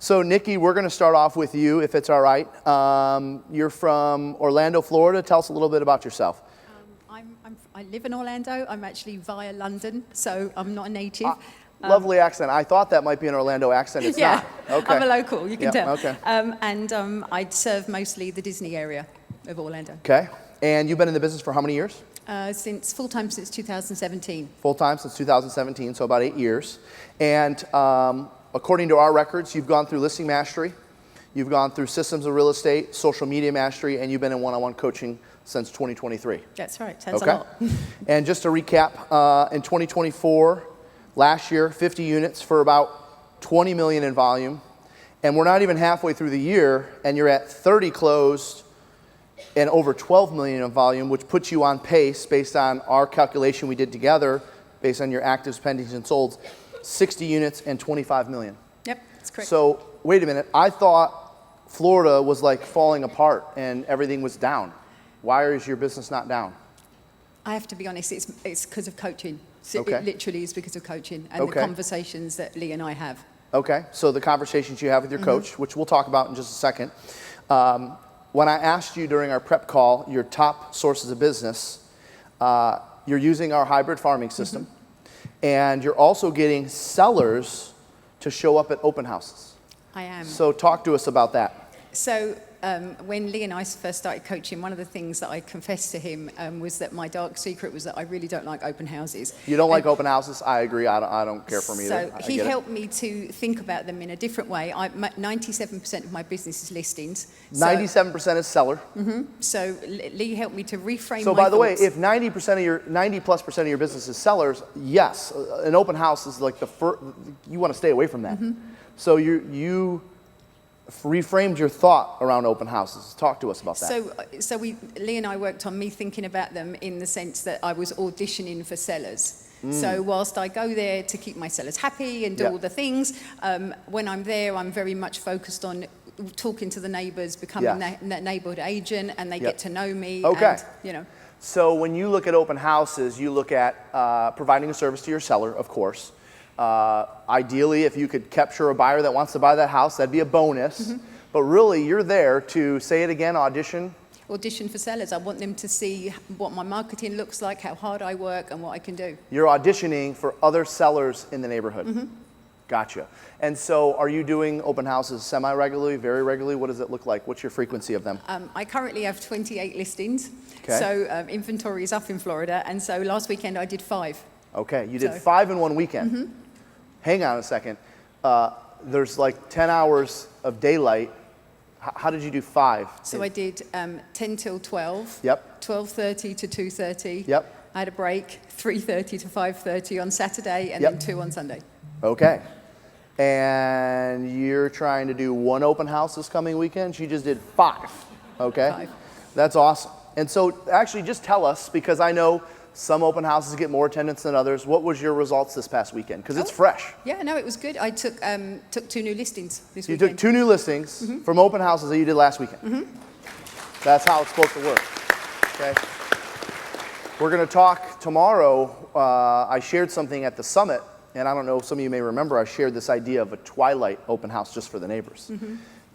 So Nikki, we're going to start off with you, if it's all right. You're from Orlando, Florida. Tell us a little bit about yourself. I live in Orlando. I'm actually via London, so I'm not a native. Lovely accent. I thought that might be an Orlando accent. It's yeah, not. Okay. I'm a local, you can tell. Okay. I serve mostly the Disney area of Orlando. Okay. And you've been in the business for how many years? Full-time since 2017. Full-time since 2017, so about 8 years. And according to our records, you've gone through listing mastery, you've gone through systems of real estate, social media mastery, and you've been in one-on-one coaching since 2023. That's right. That's a lot. And just to recap, in 2024, last year, 50 units for about 20 million in volume. And we're not even halfway through the year, and you're at 30 closed and over 12 million in volume, which puts you on pace based on our calculation we did together, based on your actives, pendings, and solds, 60 units and 25 million. Yep, that's correct. So wait a minute. I thought Florida was like falling apart and everything was down. Why is your business not down? I have to be honest, it's because of coaching. Okay. It literally is because of coaching and the conversations that Lee and I have. Okay, so the conversations you have with your coach, which we'll talk about in just a second. When I asked you during our prep call, your top sources of business, you're using our hybrid farming system, and you're also getting sellers to show up at open houses. I am. So talk to us about that. So when Lee and I first started coaching, one of the things that I confessed to him was that my dark secret was that I really don't like open houses. You don't like open houses? I agree. I don't care for them either. So he helped me to think about them in a different way. 97% of my business is listings. 97% is seller. So Lee helped me to reframe. So by the way, if 90% of your business is sellers, yes, an open house is like the first. You want to stay away from that. So you reframed your thought around open houses. Talk to us about that. So Lee and I worked on me thinking about them in the sense that I was auditioning for sellers. So whilst I go there to keep my sellers happy and do all the things, when I'm there, I'm very much focused on talking to the neighbors, becoming that neighborhood agent, and they get to know me. Okay. And, So when you look at open houses, you look at providing a service to your seller, of course. Ideally, if you could capture a buyer that wants to buy that house, that'd be a bonus. But really, you're there to, say it again, audition for sellers. I want them to see what my marketing looks like, how hard I work, and what I can do. You're auditioning for other sellers in the neighborhood. Gotcha. And so are you doing open houses semi-regularly, very regularly? What does it look like? What's your frequency of them? I currently have 28 listings. Okay. So inventory is up in Florida. And so last weekend I did 5. Okay, you did 5 in one weekend. Hang on a second. There's like 10 hours of daylight. How did you do 5? So I did 10 till 12. Yep. 12:30 to 2:30. Yep. I had a break, 3:30 to 5:30 on Saturday, and then 2 on Sunday. Okay. And you're trying to do 1 open house this coming weekend? She just did 5. Okay. 5. That's awesome. And so actually just tell us, because I know some open houses get more attendance than others. What was your results this past weekend? Because it's fresh. Yeah, no, it was good. I took 2 new listings this weekend. You took 2 new listings from open houses that you did last weekend. That's how it's supposed to work. Okay. We're going to talk tomorrow. I shared something at the summit, and I don't know, some of you may remember, I shared this idea of a twilight open house just for the neighbors.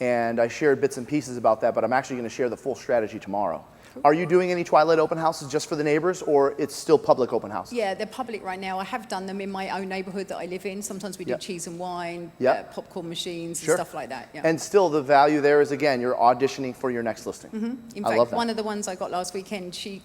And I shared bits and pieces about that, but I'm actually going to share the full strategy tomorrow. Are you doing any twilight open houses just for the neighbors, or it's still public open houses? Yeah, they're public right now. I have done them in my own neighborhood that I live in. Sometimes we do cheese and wine, popcorn machines, and stuff like that. Yeah. And still the value there is, again, you're auditioning for your next listing. In fact, one of the ones I got last weekend, she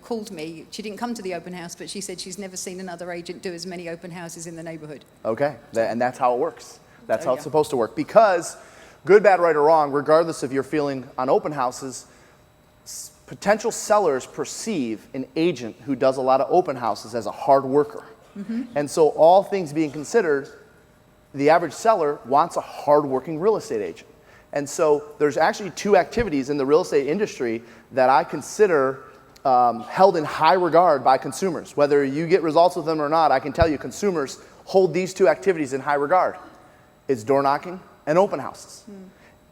called me. She didn't come to the open house, but she said she's never seen another agent do as many open houses in the neighborhood. Okay, and that's how it works. That's how it's supposed to work. Because, good, bad, right, or wrong, regardless of your feeling on open houses, potential sellers perceive an agent who does a lot of open houses as a hard worker. And so all things being considered, the average seller wants a hard-working real estate agent. And so there's actually 2 activities in the real estate industry that I consider held in high regard by consumers. Whether you get results with them or not, I can tell you consumers hold these 2 activities in high regard. It's door knocking and open houses.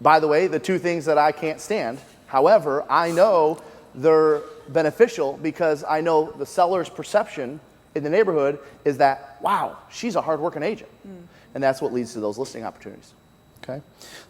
By the way, the 2 things that I can't stand. However, I know they're beneficial because I know the seller's perception in the neighborhood is that, wow, she's a hardworking agent. And that's what leads to those listing opportunities. Okay.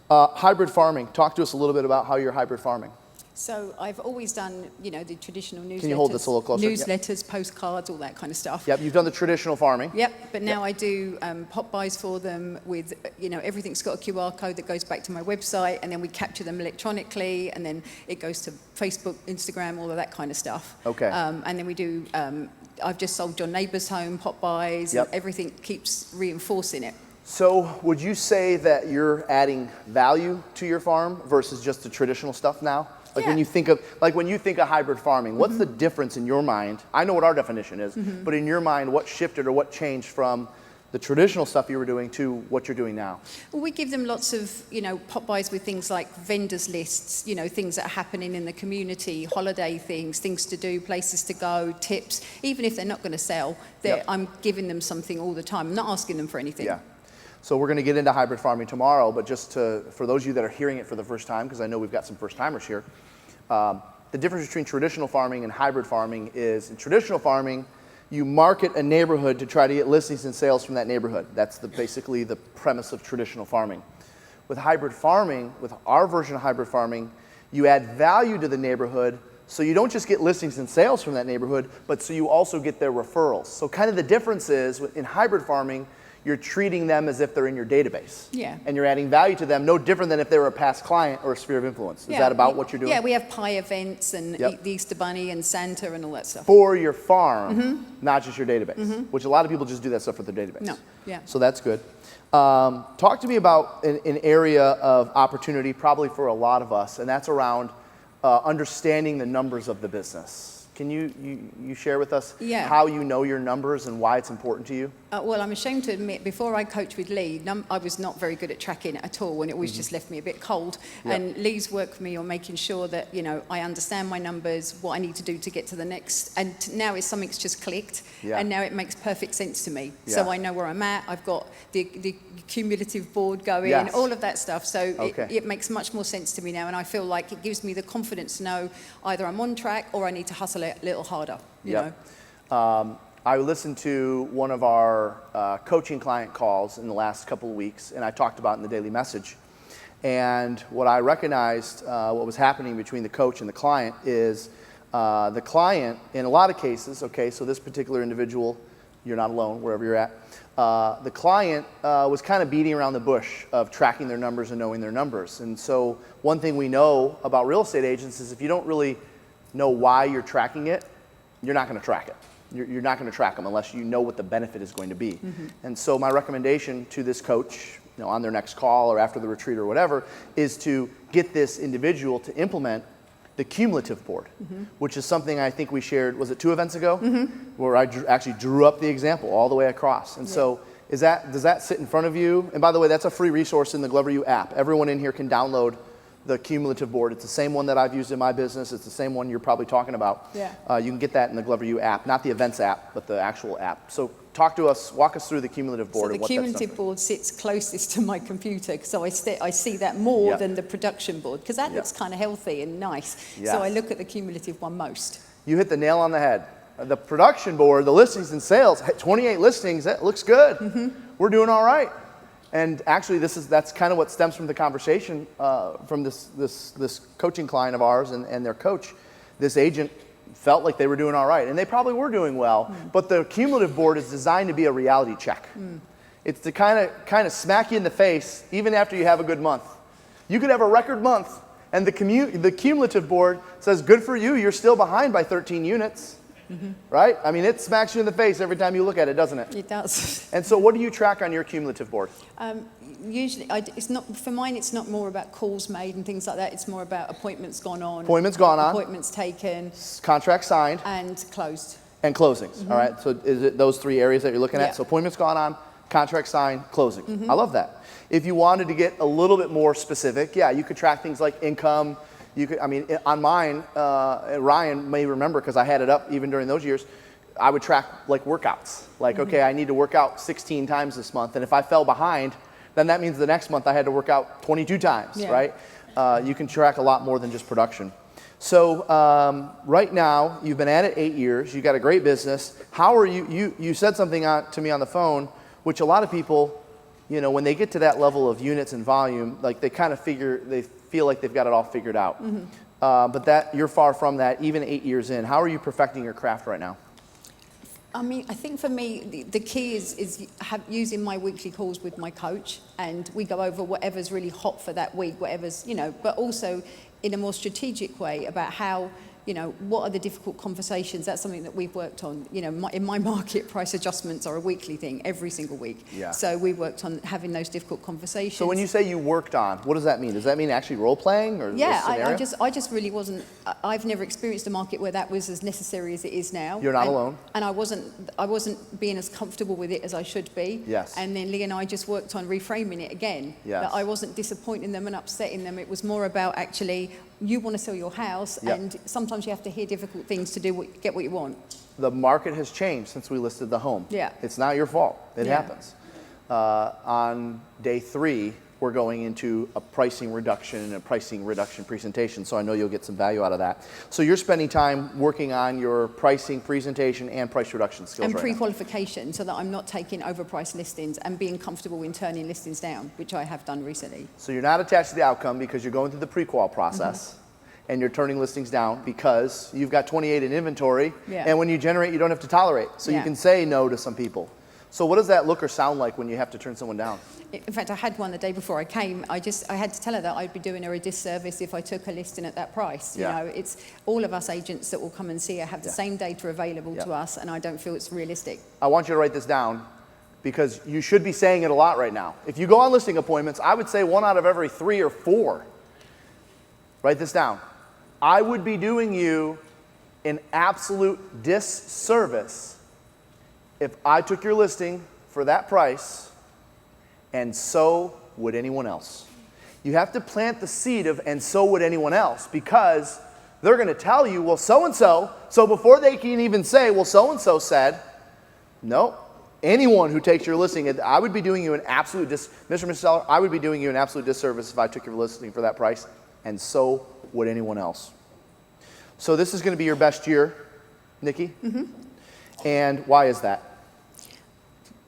Hybrid farming. Talk to us a little bit about how you're hybrid farming. So I've always done, you know, the traditional newsletters. Can you hold this a little closer? Newsletters, postcards, all that kind of stuff. Yep, you've done the traditional farming. Yep, but now I do pop buys for them with, you know, everything's got a QR code that goes back to my website, and then we capture them electronically, and then it goes to Facebook, Instagram, all of that kind of stuff. Okay. And then we do, I've just sold John Neighbour's home, pop buys, Yep. and everything keeps reinforcing it. So would you say that you're adding value to your farm versus just the traditional stuff now? Like when you think of hybrid farming, what's the difference in your mind? I know what our definition is, but in your mind, what shifted or what changed from the traditional stuff you were doing to what you're doing now? Well, we give them lots of, you know, pop buys with things like vendors lists, you know, things that are happening in the community, holiday things to do, places to go, tips. Even if they're not going to sell, I'm giving them something all the time. I'm not asking them for anything. Yeah. So we're going to get into hybrid farming tomorrow, but just for those of you that are hearing it for the first time, because I know we've got some first timers here, the difference between traditional farming and hybrid farming is in traditional farming, you market a neighborhood to try to get listings and sales from that neighborhood. That's basically the premise of traditional farming. With hybrid farming, with our version of hybrid farming, you add value to the neighborhood, so you don't just get listings and sales from that neighborhood, but so you also get their referrals. So kind of the difference is in hybrid farming, you're treating them as if they're in your database. Yeah. And you're adding value to them, no different than if they were a past client or a sphere of influence. Is that about what you're doing? Yeah, we have pie events and the Easter Bunny and Santa and all that stuff. For your farm, not just your database, which a lot of people just do that stuff for their database. No, yeah. So that's good. Talk to me about an area of opportunity probably for a lot of us, and that's around understanding the numbers of the business. Can you share with us how you know your numbers and why it's important to you? Well, I'm ashamed to admit, before I coached with Lee, I was not very good at tracking it at all, and it always just left me a bit cold. Yep. And Lee's worked with me on making sure that, you know, I understand my numbers, what I need to do to get to the next. And now something's just clicked, and now it makes perfect sense to me. Yeah. So I know where I'm at. I've got the cumulative board going, all of that stuff. So it makes much more sense to me now, and I feel like it gives me the confidence to know either I'm on track or I need to hustle a little harder. You know. I listened to one of our coaching client calls in the last couple of weeks, and I talked about it in the daily message. And what I recognized, what was happening between the coach and the client is the client, in a lot of cases, so this particular individual, you're not alone, wherever you're at, the client was kind of beating around the bush of tracking their numbers and knowing their numbers. And so one thing we know about real estate agents is if you don't really know why you're tracking it, you're not going to track it. You're not going to track them unless you know what the benefit is going to be. And so my recommendation to this coach, you know, on their next call or after the retreat or whatever, is to get this individual to implement the cumulative board, which is something I think we shared, was it 2 events ago? Where I actually drew up the example all the way across. And so does that sit in front of you? And by the way, that's a free resource in the Glover U app. Everyone in here can download the cumulative board. It's the same one that I've used in my business. It's the same one you're probably talking about. Yeah. You can get that in the Glover U app, not the events app, but the actual app. So talk to us, walk us through the cumulative board. So the cumulative board sits closest to my computer, so I see that more than the production board, because that looks kind of healthy and nice. Yes. So I look at the cumulative one most. You hit the nail on the head. The production board, the listings and sales, 28 listings, that looks good. We're doing all right. And actually, that's kind of what stems from the conversation from this coaching client of ours and their coach. This agent felt like they were doing all right, and they probably were doing well. But the cumulative board is designed to be a reality check. It's to kind of smack you in the face even after you have a good month. You could have a record month, and the cumulative board says, "Good for you. You're still behind by 13 units." Right? I mean, it smacks you in the face every time you look at it, doesn't it? It does. And so what do you track on your cumulative board? Usually, it's not, for mine, it's not more about calls made and things like that. It's more about appointments gone on. Appointments gone on. Appointments taken. Contracts signed. And closed. And closings, all right? So is it those 3 areas that you're looking at? So appointments gone on, contracts signed, closing. I love that. If you wanted to get a little bit more specific, you could track things like income. You could, I mean, on mine, Ryan may remember because I had it up even during those years, I would track like workouts. Like, okay, I need to work out 16 times this month. And if I fell behind, then that means the next month I had to work out 22 times, right? You can track a lot more than just production. So right now, you've been at it 8 years. You've got a great business. How are you said something to me on the phone, which a lot of people, you know, when they get to that level of units and volume, like they feel like they've got it all figured out. But you're far from that, even 8 years in. How are you perfecting your craft right now? I mean, I think for me, the key is using my weekly calls with my coach, and we go over whatever's really hot for that week, whatever's, you know, but also in a more strategic way about how, you know, what are the difficult conversations? That's something that we've worked on. You know, in my market, price adjustments are a weekly thing every single week. Yeah. So we worked on having those difficult conversations. So when you say you worked on, what does that mean? Does that mean actually role playing or yeah, scenario? I just really wasn't. I've never experienced a market where that was as necessary as it is now. You're not alone. And I wasn't being as comfortable with it as I should be. Yes. And then Lee and I just worked on reframing it again. Yes. That I wasn't disappointing them and upsetting them. It was more about actually, you want to sell your house, Yep. and sometimes you have to hear difficult things to get what you want. The market has changed since we listed the home. Yeah. It's not your fault. It Yeah. happens. On day 3, we're going into a pricing reduction and a pricing reduction presentation, so I know you'll get some value out of that. So you're spending time working on your pricing presentation and price reduction skills And right now. pre-qualification, so that I'm not taking overpriced listings and being comfortable in turning listings down, which I have done recently. So you're not attached to the outcome because you're going through the pre-qual process. And you're turning listings down because you've got 28 in inventory, Yeah. and when you generate, you don't have to tolerate. So you Yeah. can say no to some people. So what does that look or sound like when you have to turn someone down? In fact, I had one the day before I came. I had to tell her that I'd be doing her a disservice if I took her listing at that price. Yeah. You know, it's all of us agents that will come and see her have the Yeah. same data available Yeah. to us, and I don't feel it's realistic. I want you to write this down because you should be saying it a lot right now. If you go on listing appointments, I would say 1 out of every 3 or 4. Write this down. I would be doing you an absolute disservice if I took your listing for that price, and so would anyone else. You have to plant the seed of and so would anyone else, because they're going to tell you, well, so-and-so, so before they can even say, well, so-and-so said, no, anyone who takes your listing, I would be doing you an absolute Mr. Seller, I would be doing you an absolute disservice if I took your listing for that price, and so would anyone else. So this is going to be your best year, Nikki. And why is that?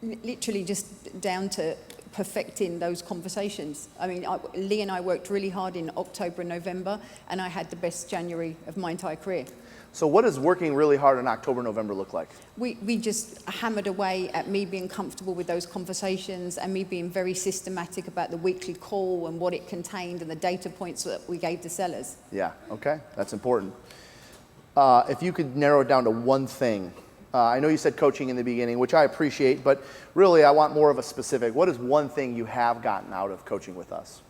Literally just down to perfecting those conversations. I mean, Lee and I worked really hard in October and November, and I had the best January of my entire career. So what does working really hard in October, November look like? We just hammered away at me being comfortable with those conversations and me being very systematic about the weekly call and what it contained and the data points that we gave the sellers. Yeah, okay, that's important. If you could narrow it down to one thing, I know you said coaching in the beginning, which I appreciate, but really I want more of a specific. What is one thing you have gotten out of coaching with us?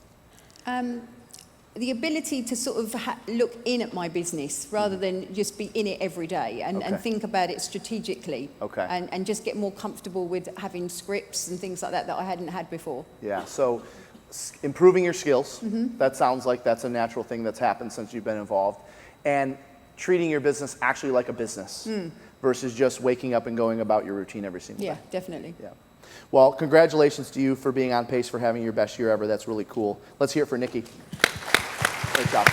The ability to sort of look in at my business rather than just be in it every day and think about it strategically. Okay. And just get more comfortable with having scripts and things like that I hadn't had before. Yeah, so improving your skills, that sounds like that's a natural thing that's happened since you've been involved. And treating your business actually like a business versus just waking up and going about your routine every single day. Yeah, definitely. Yeah. Well, congratulations to you for being on pace for having your best year ever. That's really cool. Let's hear it for Nikki. Great job.